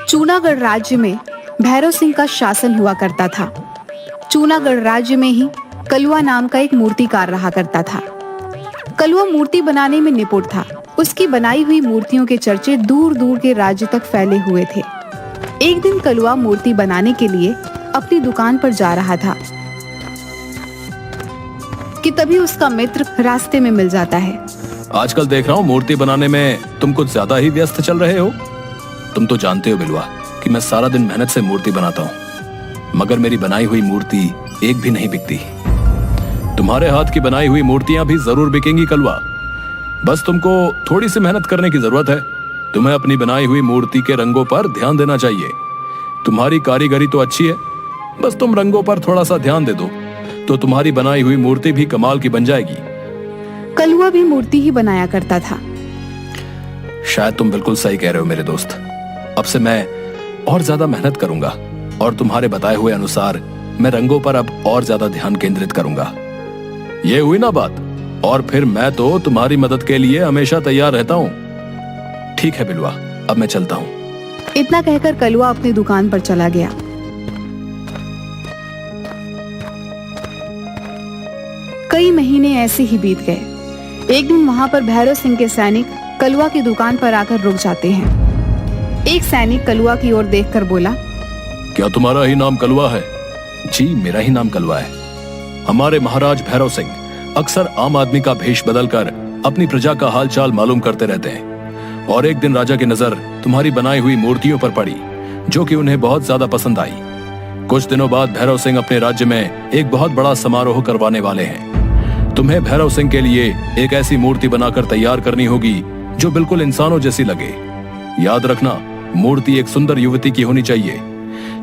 चूनागढ़ राज्य में भैरव सिंह का शासन हुआ करता था। चूनागढ़ राज्य में ही कलुआ नाम का एक मूर्तिकार रहा करता था। कलुआ मूर्ति बनाने में निपुण था। उसकी बनाई हुई मूर्तियों के चर्चे दूर दूर के राज्य तक फैले हुए थे। एक दिन कलुआ मूर्ति बनाने के लिए अपनी दुकान पर जा रहा था कि तभी उसका मित्र रास्ते में मिल जाता है। आजकल देख रहा हूँ मूर्ति बनाने में तुम कुछ ज्यादा ही व्यस्त चल रहे हो। तुम तो जानते हो बिलवा कि मैं सारा दिन मेहनत से मूर्ति बनाता हूँ, मगर मेरी बनाई हुई मूर्ति एक भी नहीं बिकती। तुम्हारे हाथ की बनाई हुई मूर्तियां भी जरूर बिकेंगी कलवा। बस तुमको थोड़ी सी मेहनत करने की जरूरत है। तुम्हें अपनी बनाई हुई मूर्ति के रंगों पर ध्यान देना चाहिए। तुम्हारी कारीगरी तो अच्छी है, बस तुम रंगों पर थोड़ा सा ध्यान दे दो तो तुम्हारी बनाई हुई मूर्ति भी कमाल की बन जाएगी। कलुआ भी मूर्ति ही बनाया करता था। शायद तुम बिल्कुल सही कह रहे हो मेरे दोस्त। अब से मैं और ज्यादा मेहनत करूंगा और तुम्हारे बताए हुए अनुसार मैं रंगों पर अब और ज्यादा ध्यान केंद्रित करूंगा। ये हुई ना बात? और फिर मैं तो तुम्हारी मदद के लिए हमेशा तैयार रहता हूँ। ठीक है बिलवा, अब मैं चलता हूँ। इतना कहकर कलुआ अपनी दुकान पर चला गया। कई महीने ऐसे ही बीत गए। एक दिन वहां पर भैरव सिंह के सैनिक कलुआ की दुकान पर आकर रुक जाते हैं। एक सैनिक कलुआ की ओर देखकर बोला, क्या तुम्हारा ही नाम कलुआ है? जी मेरा ही नाम कलुआ है। हमारे महाराज भैरव सिंह अक्सर आम आदमी का भेष बदलकर अपनी प्रजा का हालचाल मालूम करते रहते हैं, और एक दिन राजा की नजर तुम्हारी बनाई हुई मूर्तियों पर पड़ी जो कि उन्हें बहुत ज्यादा पसंद आई। कुछ दिनों बाद भैरव सिंह अपने राज्य में एक बहुत बड़ा समारोह करवाने वाले हैं। तुम्हें भैरव सिंह के लिए एक ऐसी मूर्ति बनाकर तैयार करनी होगी जो बिल्कुल इंसानों जैसी लगे। याद रखना, मूर्ति एक सुंदर युवती की होनी चाहिए।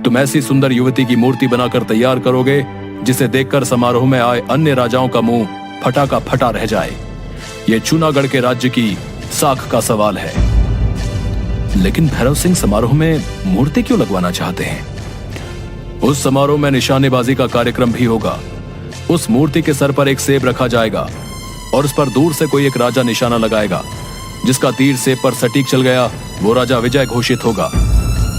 तुम ऐसी सुंदर युवती की मूर्ति बनाकर तैयार करोगे जिसे देखकर समारोह में आए अन्य राजाओं का मुंह फटा का फटा रह जाए। यह चूनागढ़ के राज्य की साख का सवाल है। लेकिन भैरव सिंह समारोह में मूर्ति क्यों लगवाना चाहते हैं? उस समारोह में निशानेबाजी का कार्यक्रम भी होगा। उस मूर्ति के सर पर एक सेब रखा जाएगा और उस पर दूर से कोई एक राजा निशाना लगाएगा। जिसका तीर सेब पर सटीक चल गया वो राजा विजय घोषित होगा।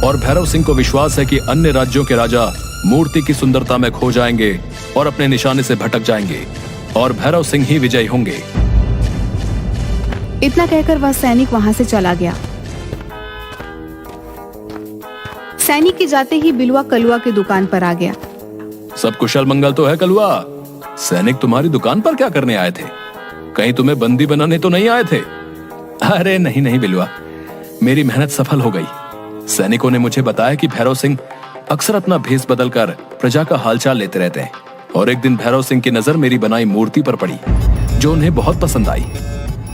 और भैरव सिंह को विश्वास है कि अन्य राज्यों के राजा मूर्ति की सुंदरता में खो जाएंगे और अपने निशाने से भटक जाएंगे और भैरव सिंह ही विजयी होंगे। इतना कहकर वह सैनिक वहां से चला गया। सैनिक के जाते ही बिलवा कलुआ की दुकान पर आ गया। सब कुशल मंगल तो है कलुआ? सैनिक तुम्हारी दुकान पर क्या करने आए थे? कहीं तुम्हें बंदी बनाने तो नहीं आए थे? अरे नहीं नहीं बिलवा, मेरी मेहनत सफल हो गई। सैनिकों ने मुझे बताया कि भैरव सिंह अक्सर अपना भेष बदलकर प्रजा का हालचाल लेते रहते हैं, और एक दिन भैरव सिंह की नजर मेरी बनाई मूर्ति पर पड़ी जो उन्हें बहुत पसंद आई।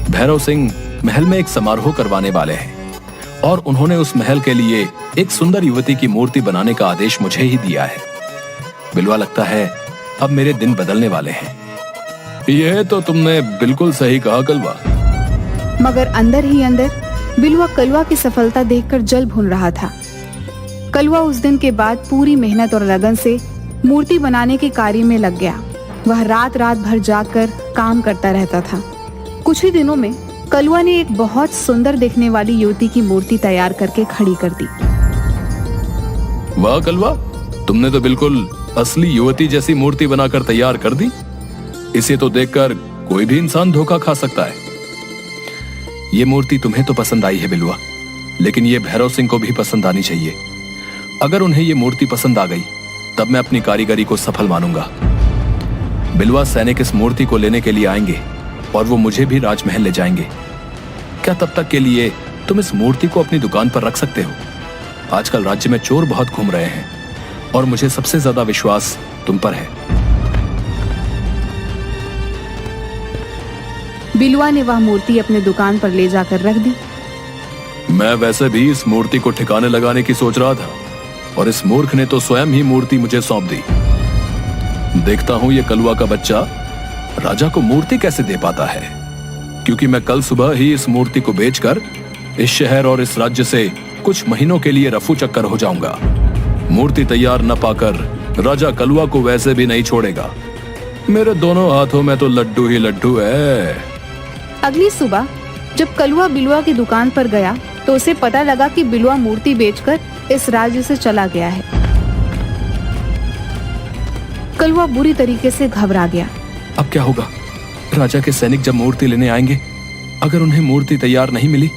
भैरव सिंह महल में एक समारोह करवाने वाले हैं और उन्होंने उस महल के लिए एक सुंदर युवती की मूर्ति बनाने का आदेश मुझे ही दिया है। बिलवा, लगता है अब मेरे दिन बदलने वाले हैं। यह तो तुमने बिल्कुल सही कहा कलवा। मगर अंदर ही अंदर बिलवा कलुआ की सफलता देखकर जल भून रहा था। कलुआ उस दिन के बाद पूरी मेहनत और लगन से मूर्ति बनाने के कार्य में लग गया। वह रात रात भर जागकर काम करता रहता था। कुछ ही दिनों में कलुआ ने एक बहुत सुंदर दिखने वाली युवती की मूर्ति तैयार करके खड़ी कर दी। वाह कलवा, तुमने तो बिल्कुल असली युवती जैसी मूर्ति बनाकर तैयार कर दी। इसे तो देखकर कोई भी इंसान धोखा खा सकता है। ये मूर्ति तुम्हें तो पसंद आई है बिलवा, लेकिन ये भैरव सिंह को भी पसंद आनी चाहिए। अगर उन्हें ये मूर्ति पसंद आ गई तब मैं अपनी कारीगरी को सफल मानूंगा। बिलवा, सैनिक इस मूर्ति को लेने के लिए आएंगे और वो मुझे भी राजमहल ले जाएंगे। क्या तब तक के लिए तुम इस मूर्ति को अपनी दुकान पर रख सकते हो? आजकल राज्य में चोर बहुत घूम रहे हैं और मुझे सबसे ज्यादा विश्वास तुम पर है। बिलवा ने वह मूर्ति अपने दुकान पर ले जाकर रख दी। मैं वैसे भी इस मूर्ति को ठिकाने लगाने की सोच रहा था और इस मूर्ख ने तो स्वयं ही मूर्ति मुझे सौंप दी। देखता हूं ये कलुआ का बच्चा राजा को मूर्ति कैसे दे पाता है, क्योंकि मैं कल सुबह ही इस मूर्ति को बेचकर इस शहर और इस राज्य से कुछ महीनों के लिए रफू चक्कर हो जाऊंगा। मूर्ति तैयार न पाकर राजा कलुआ को वैसे भी नहीं छोड़ेगा। मेरे दोनों हाथों में तो लड्डू ही लड्डू है। अगली सुबह जब कलुआ बिलवा की दुकान पर गया तो उसे पता लगा कि बिलवा मूर्ति बेचकर इस राज्य से चला गया है। कलवा बुरी तरीके से घबरा गया। अब क्या होगा? राजा के सैनिक जब मूर्ति लेने आएंगे, अगर उन्हें मूर्ति तैयार नहीं मिली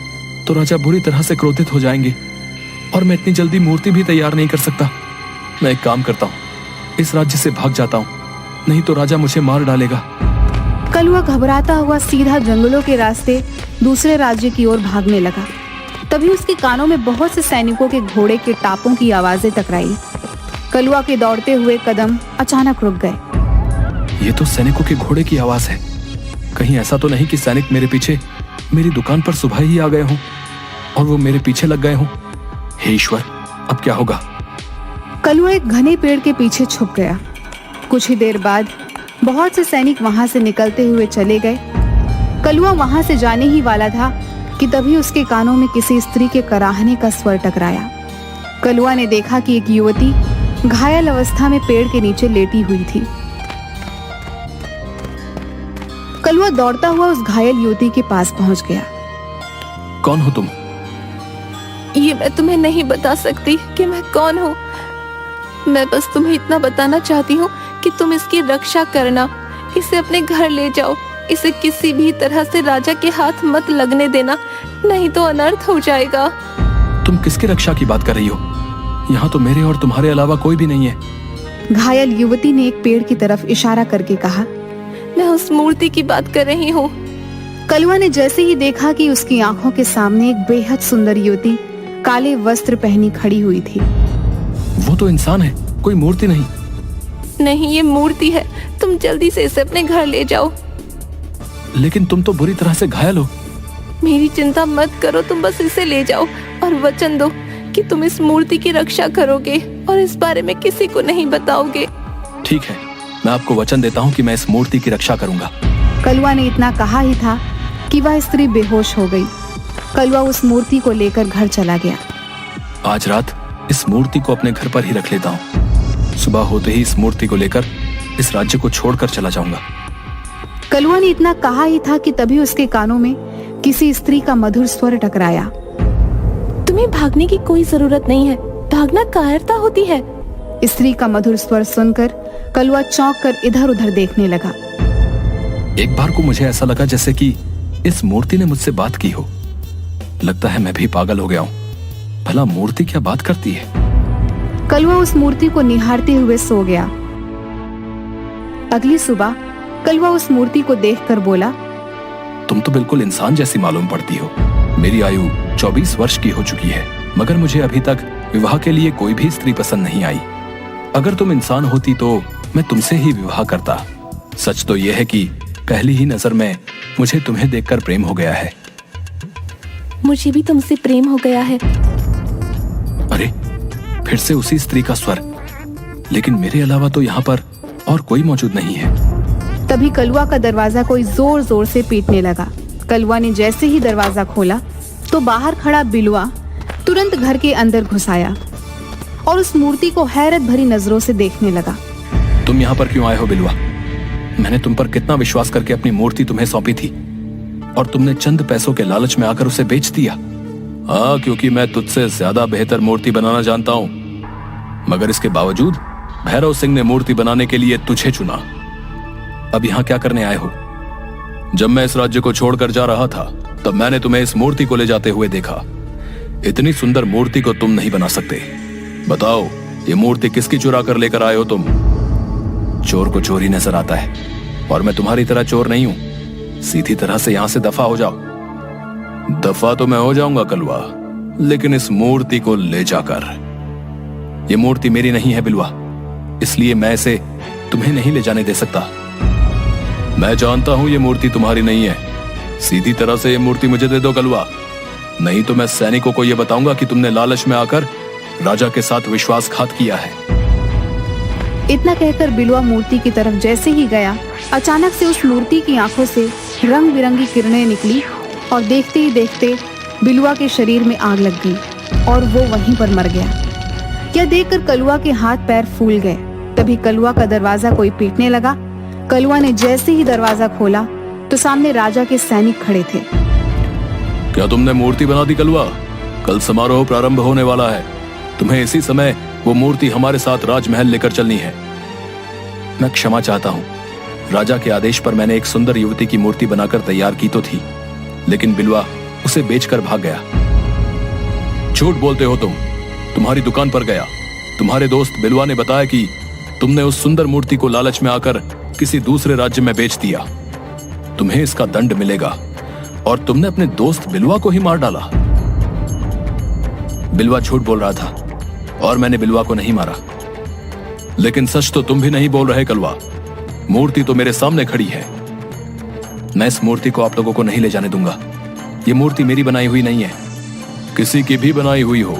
तो राजा बुरी तरह से क्रोधित हो जाएंगे और मैं इतनी जल्दी मूर्ति भी तैयार नहीं कर सकता। मैं एक काम करता हूँ, इस राज्य से भाग जाता हूँ, नहीं तो राजा मुझे मार डालेगा। कलवा घबराता हुआ सीधा जंगलों के रास्ते दूसरे राज्य की ओर भागने लगा। तभी उसके कानों में बहुत से सैनिकों के घोड़े के टापों की आवाजें टकराई। कलवा के दौड़ते हुए कदम अचानक रुक गए। ये तो सैनिकों के घोड़े की आवाज है। कहीं ऐसा तो नहीं कि सैनिक मेरे पीछे मेरी दुकान पर सुबह ही आ गए हों और वो मेरे पीछे लग गए हों। हे ईश्वर, अब क्या होगा? कलवा एक घने पेड़ के पीछे छुप गया। कुछ ही देर बाद बहुत से सैनिक वहां से निकलते हुए चले गए। कलवा वहां से जाने ही वाला था कि तभी उसके कानों में किसी स्त्री के कराहने का स्वर टकराया। कलवा ने देखा कि एक युवती घायल अवस्था में पेड़ के नीचे लेटी हुई थी। कलवा दौड़ता हुआ उस घायल युवती के पास पहुंच गया। कौन हो तुम? ये मैं तुम्हें नहीं बता सकती कि मैं कौन हूँ। मैं बस तुम्हें इतना बताना चाहती हूँ कि तुम इसकी रक्षा करना, इसे अपने घर ले जाओ, इसे किसी भी तरह से राजा के हाथ मत लगने देना, नहीं तो अनर्थ हो जाएगा। तुम किसकी रक्षा की बात कर रही हो? यहाँ तो मेरे और तुम्हारे अलावा कोई भी नहीं है। घायल युवती ने एक पेड़ की तरफ इशारा करके कहा। मैं उस मूर्ति की बात कर रही हूँ। कलवा ने जैसे ही देखा कि उसकी आंखों के सामने एक बेहद सुंदर युवती काले वस्त्र पहनी खड़ी हुई थी। वो तो इंसान है, कोई मूर्ति नहीं। नहीं, ये मूर्ति है। तुम जल्दी से इसे अपने घर ले जाओ। लेकिन तुम तो बुरी तरह से घायल हो। मेरी चिंता मत करो, तुम बस इसे ले जाओ और वचन दो कि तुम इस मूर्ति की रक्षा करोगे और इस बारे में किसी को नहीं बताओगे। ठीक है, मैं आपको वचन देता हूँ कि मैं इस मूर्ति की रक्षा करूंगा। कलवा ने इतना कहा ही था कि वह स्त्री बेहोश हो गई। कलवा उस मूर्ति को लेकर घर चला गया। आज रात इस मूर्ति को अपने घर पर ही रख लेता हूँ। सुबह होते ही इस मूर्ति को लेकर इस राज्य को छोड़कर चला जाऊंगा। कलवा ने इतना कहा ही था कि तभी उसके कानों में किसी स्त्री का मधुर स्वर टकराया। तुम्हें भागने की कोई जरूरत नहीं है, भागना कायरता होती है। स्त्री का मधुर स्वर सुनकर कलवा चौंक कर इधर उधर देखने लगा। एक बार को मुझे ऐसा लगा जैसे कि इस मूर्ति ने मुझसे बात की हो। लगता है मैं भी पागल हो गया हूँ। भला मूर्ति क्या बात करती है? कलवा उस मूर्ति को निहारते हुए सो गया। अगली सुबह कलवा उस मूर्ति को देखकर बोला, तुम तो बिल्कुल इंसान जैसी मालूम पड़ती हो। मेरी आयु 24 वर्ष की हो चुकी है, मगर मुझे अभी तक विवाह के लिए कोई भी स्त्री पसंद नहीं आई। अगर तुम इंसान होती तो मैं तुमसे ही विवाह करता। सच तो यह है कि पहली ही नजर में मुझे तुम्हें देखकर प्रेम हो गया है। मुझे भी तुमसे प्रेम हो गया है। अरे, फिर से उसी स्त्री का स्वर। लेकिन मेरे अलावा तो यहाँ पर और कोई मौजूद नहीं है। तभी कलवा का दरवाजा कोई जोर जोर से पीटने लगा। कलवा ने जैसे ही दरवाजा खोला तो बाहर खड़ा बिलवा तुरंत घर के अंदर घुस आया और उस मूर्ति को हैरत भरी नजरों से देखने लगा। तुम यहाँ पर क्यों आए हो बिलवा? मैंने तुम पर कितना विश्वास करके अपनी मूर्ति तुम्हें सौंपी थी और तुमने चंद पैसों के लालच में आकर उसे बेच दिया। हाँ, क्योंकि मैं तुझसे ज्यादा बेहतर मूर्ति बनाना जानता हूँ। मगर इसके बावजूद भैरव सिंह ने मूर्ति बनाने के लिए तुझे चुना। अब यहाँ क्या करने आए हो? जब मैं इस राज्य को छोड़कर जा रहा था तब मैंने तुम्हें इस मूर्ति को ले जाते हुए देखा। इतनी सुंदर मूर्ति को तुम नहीं बना सकते। बताओ, ये मूर्ति किसकी चुरा कर लेकर आए हो तुम? चोर को चोरी नजर आता है और मैं तुम्हारी तरह चोर नहीं हूं। सीधी तरह से यहां से दफा हो जाओ। दफा तो मैं हो जाऊंगा कलवा, लेकिन इस मूर्ति को ले जाकर। ये मूर्ति मेरी नहीं है बिलवा, इसलिए मैं इसे तुम्हें नहीं ले जाने दे सकता। मैं जानता हूं ये मूर्ति तुम्हारी नहीं है। सीधी तरह से ये मूर्ति मुझे दे दो कलवा, नहीं तो मैं सैनिकों को यह बताऊंगा कि तुमने लालच में आकर राजा के साथ विश्वासघात किया है। इतना कहकर बिलवा मूर्ति की तरफ जैसे ही गया, अचानक से उस मूर्ति की आंखों से रंग बिरंगी किरणें निकली और देखते ही देखते बिलवा के शरीर में आग लग गई और वो वहीं पर मर गया। यह देखकर कलवा के हाथ पैर फूल गए। तभी कलवा का दरवाजा कोई पीटने लगा। कलवा ने जैसे ही दरवाजा खोला तो सामने राजा के सैनिक खड़े थे। क्या तुमने मूर्ति बना दी कलवा? कल समारोह प्रारंभ होने वाला है। तुम्हें इसी समय वो मूर्ति हमारे साथ राजमहल लेकर चलनी है। मैं क्षमा चाहता हूँ। राजा के आदेश पर मैंने एक सुंदर युवती की मूर्ति बनाकर तैयार की तो थी, लेकिन बिलवा उसे बेचकर भाग गया। झूठ बोलते हो तुम। तुम्हारी दुकान पर गया। तुम्हारे दोस्त बिलवा ने बताया कि तुमने उस सुंदर मूर्ति को लालच में आकर किसी दूसरे राज्य में बेच दिया। तुम्हें इसका दंड मिलेगा। और तुमने अपने दोस्त बिलवा को ही मार डाला। बिलवा झूठ बोल रहा था और मैंने बिलवा को नहीं मारा। लेकिन सच तो तुम भी नहीं बोल रहे कलवा। मूर्ति तो मेरे सामने खड़ी है। मैं इस मूर्ति को आप लोगों को नहीं ले जाने दूंगा। ये मूर्ति मेरी बनाई हुई नहीं है, किसी की भी बनाई हुई हो,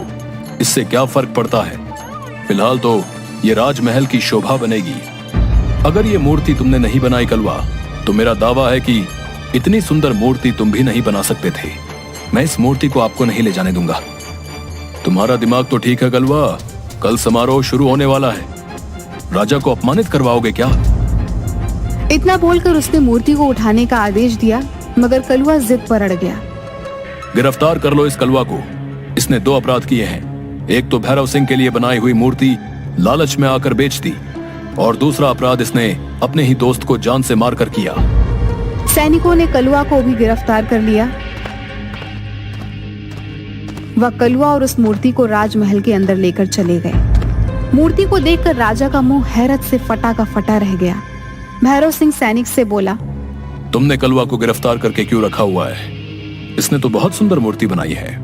इससे क्या फर्क पड़ता है। फिलहाल तो ये राजमहल की शोभा बनेगी। अगर ये मूर्ति तुमने नहीं बनाई कलवा, तो मेरा दावा है कि इतनी सुंदर मूर्ति तुम भी नहीं बना सकते थे। मैं इस मूर्ति को आपको नहीं ले जाने दूंगा। तुम्हारा दिमाग तो ठीक है कलवा। कल समारोह शुरू होने वाला है। राजा को अपमानित करवाओगे क्या? इतना बोलकर उसने मूर्ति को उठाने का आदेश दिया, मगर कलवा जिद पर अड़ गया। गिरफ्तार कर लो इस कलवा को। इसने 2 अपराध किए हैं। एक तो भैरव सिंह के लिए बनाई हुई मूर्ति लालच में आकर बेच दी, और दूसरा अपराध इसने अपने ही दोस्त को जान से मारकर किया। सैनिकों ने कलवा को भी गिरफ्तार कर लिया। वह कलवा और उस मूर्ति को राजमहल के अंदर लेकर चले गए। मूर्ति को देखकर राजा का मुंह हैरत से फटा का फटा रह गया। भैरव सिंह सैनिक से बोला, तुमने कलवा को गिरफ्तार करके क्यों रखा हुआ है? इसने तो बहुत सुंदर मूर्ति बनाई है।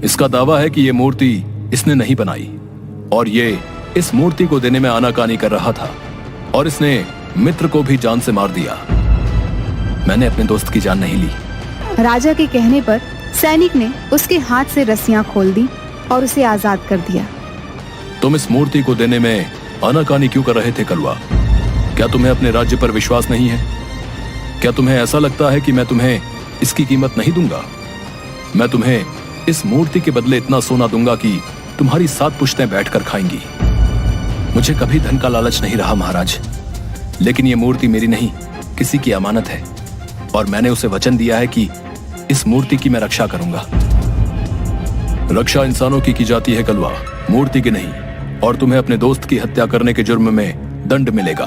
इसका दावा है कि ये मूर्ति इसने नहीं बनाई, और ये इस मूर्ति को देने में आनाकानी कर रहा था, और इसने मित्र को भी जान से मार दिया। मैंने अपने दोस्त की जान नहीं ली। राजा के कहने पर सैनिक ने उसके हाथ से रस्सियां खोल दी और उसे आजाद कर दिया। तुम इस मूर्ति को देने में आनाकानी क्यों कर रहे थे कलवा? क्या तुम्हें अपने राज्य पर विश्वास नहीं है? क्या तुम्हें ऐसा लगता है कि मैं तुम्हें इसकी कीमत नहीं दूंगा? मैं तुम्हें इस मूर्ति के बदले इतना सोना दूंगा कि तुम्हारी 7 पुश्तें बैठकर खाएंगी। मुझे कभी धन का लालच नहीं रहा महाराज, लेकिन ये मूर्ति मेरी नहीं, किसी की अमानत है, और मैंने उसे वचन दिया है कि इस मूर्ति की मैं रक्षा करूंगा। रक्षा इंसानों की जाती है कलवा, मूर्ति की नहीं, और तुम्हें अपने दोस्त की हत्या करने के जुर्म में दंड मिलेगा।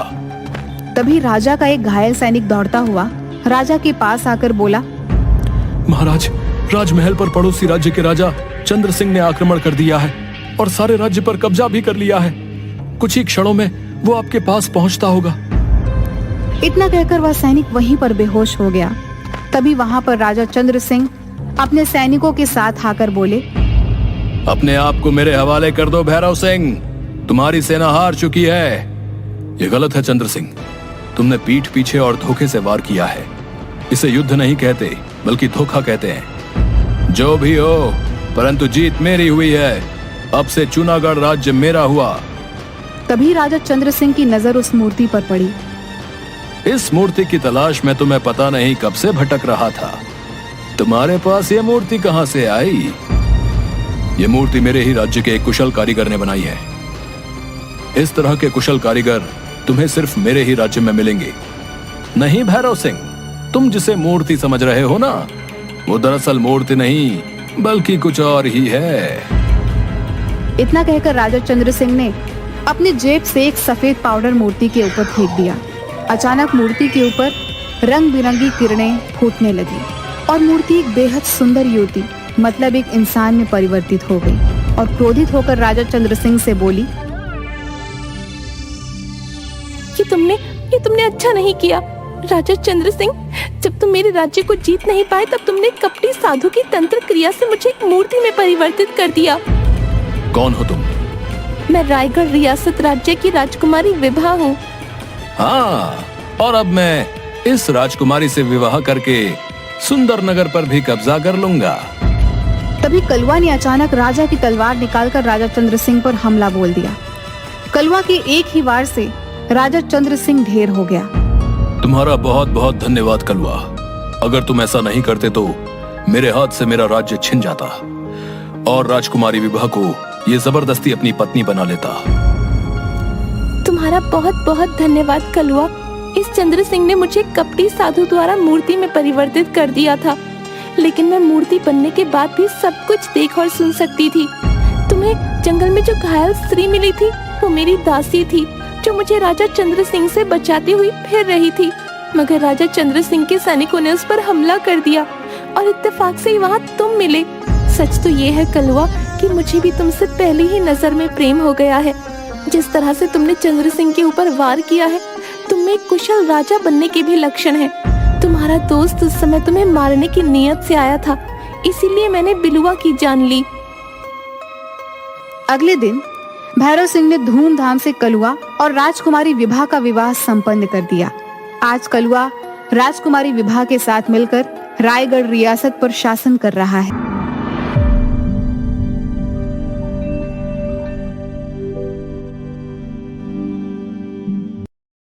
तभी राजा का एक घायल सैनिक दौड़ता हुआ राजा के पास आकर बोला, महाराज, राजमहल पर पड़ोसी राज्य के राजा चंद्र सिंह ने आक्रमण कर दिया है और सारे राज्य पर कब्जा भी कर लिया है। कुछ ही क्षणों में वो आपके पास पहुंचता होगा। इतना कहकर वह सैनिक वहीं पर बेहोश हो गया। तभी वहां पर राजा चंद्र सिंह अपने सैनिकों के साथ आकर बोले, अपने आप को मेरे हवाले कर दो भैरव सिंह, तुम्हारी सेना हार चुकी है। ये गलत है चंद्र सिंह, तुमने पीठ पीछे और धोखे से वार किया है। इसे युद्ध नहीं कहते, बल्कि धोखा कहते हैं। जो भी हो, परंतु जीत मेरी हुई है। अब से चुनागढ़ राज्य मेरा हुआ। तभी राजा चंद्र सिंह की नजर उस मूर्ति पर पड़ी। इस मूर्ति की तलाश में तुम्हें पता नहीं कब से भटक रहा था। तुम्हारे पास ये मूर्ति कहां से आई? ये मूर्ति मेरे ही राज्य के एक कुशल कारीगर ने बनाई है। इस तरह के कुशल कारीगर तुम्हें सिर्फ मेरे ही राज्य में मिलेंगे। नहीं भैरव सिंह, तुम जिसे मूर्ति समझ रहे हो ना, वो दरअसल मूर्ति नहीं, बल्कि कुछ और ही है। इतना कहकर राजा चंद्र सिंह ने अपनी जेब से एक सफेद पाउडर मूर्ति के ऊपर फेंक दिया। अचानक मूर्ति के ऊपर रंग बिरंगी किरणें फूटने लगी और मूर्ति एक बेहद सुंदर युवती, मतलब एक इंसान में परिवर्तित हो गई, और क्रोधित होकर राजा चंद्र सिंह से बोली, ये तुमने अच्छा नहीं किया राजा चंद्र सिंह। जब तुम मेरे राज्य को जीत नहीं पाए, तब तुमने कपटी साधु की तंत्र क्रिया से मुझे एक मूर्ति में परिवर्तित कर दिया। कौन हो तुम? मैं रायगढ़ रियासत राज्य की राजकुमारी विभा हूँ। हाँ, और अब मैं इस राजकुमारी से विवाह करके सुंदर नगर पर भी कब्जा कर लूंगा। तभी कलवा ने अचानक राजा की तलवार निकालकर राजा चंद्र सिंह पर हमला बोल दिया। कलवा के एक ही वार से राजा चंद्र सिंह ढेर हो गया। तुम्हारा बहुत बहुत धन्यवाद कलवा। अगर तुम ऐसा नहीं करते तो मेरे हाथ से मेरा राज्य छिन जाता और राजकुमारी विभा को ये जबरदस्ती अपनी पत्नी बना लेता। तुम्हारा बहुत बहुत धन्यवाद कलवा। इस चंद्र सिंह ने मुझे कपटी साधु द्वारा मूर्ति में परिवर्तित कर दिया था, लेकिन मैं मूर्ति बनने के बाद भी सब कुछ देख और सुन सकती थी। तुम्हें जंगल में जो घायल स्त्री मिली थी वो मेरी दासी थी, जो मुझे राजा चंद्र सिंह से बचाती हुई फिर रही थी। मगर राजा चंद्र सिंह के सैनिकों ने उस पर हमला कर दिया और इत्तेफाक से ही वहाँ तुम मिले। सच तो ये है कलवा कि मुझे भी तुमसे पहले ही नजर में प्रेम हो गया है। जिस तरह से तुमने चंद्र सिंह के ऊपर वार किया है, तुम में एक कुशल राजा बनने के भी लक्षण है। तुम्हारा दोस्त उस समय तुम्हें मारने की नीयत से आया था, इसीलिए मैंने बिलुआ की जान ली। अगले दिन भैरव सिंह ने धूमधाम से कलुआ और राजकुमारी विभा का विवाह संपन्न कर दिया। आज कलुआ राजकुमारी विभा के साथ मिलकर रायगढ़ रियासत पर शासन कर रहा है।